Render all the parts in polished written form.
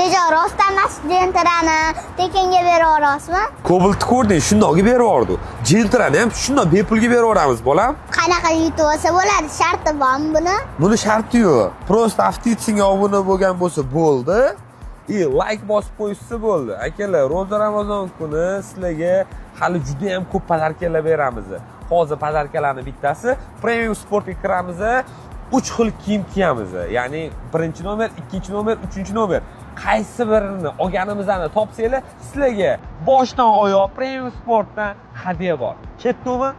Deja rostdan emas, jentrani tekinga beraverasizmi? Cobalt'ni ko'rding, shundoqga beraverdi. Gentrani ham shundoq bepulga beraveramiz, bolam. Qanaqa yutib olsa bo'ladi? Sharti bormi buni? Buni sharti yo'q. Prosta Aftitsinga obuna bo'lgan bo'lsa bo'ldi. Like bosib qo'yishsa bo'ldi. Akalar, ro'za Ramazon kuni sizlarga hali juda ham ko'p podarkalar beramiz. Hozir podarkalarning bittasi Premium Sportga kiramiz. 3 xil kiyim kiyamiz. Ya'ni 1-nomer, 2-nomer, 3-nomer. Qaysi birini olganimizni topsanglar, sizlarga boshdan oyoq Premium Sportdan hadya bor. Ketdimi?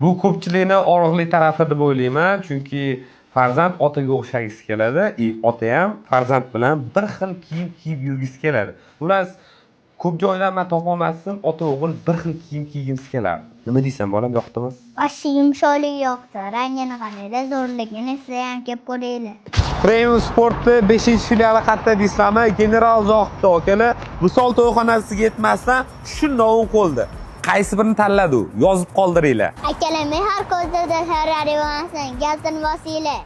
Bu ko'pchilikni orig'lik tarafi deb o'ylayman, chunki farzand otaga o'xshagisi keladi, ota ham farzand bilan bir xil kiyim kiyib yurgisi keladi. Xullas, ko'p joydan men topolmasdim, ota o'g'il bir xil kiyim kiygisi keladi. Nima deysan, bolam, yoqdimi? Boshi yumshoqligi yoqdi, rangini qaraydi, zo'rligini sizlar ham kelib ko'ringlar. Premium Sportni 5-filiali qayerda deysizlarmi? General Zohidda akalar, Visol to'yxonasiga yetmasdan shundoq qo'ldi. Qaysi birini tanladi u? Yozib qoldiringlar. Akalar, men har ko'zda Ferrari bo'lmasin, gazini bosinglar.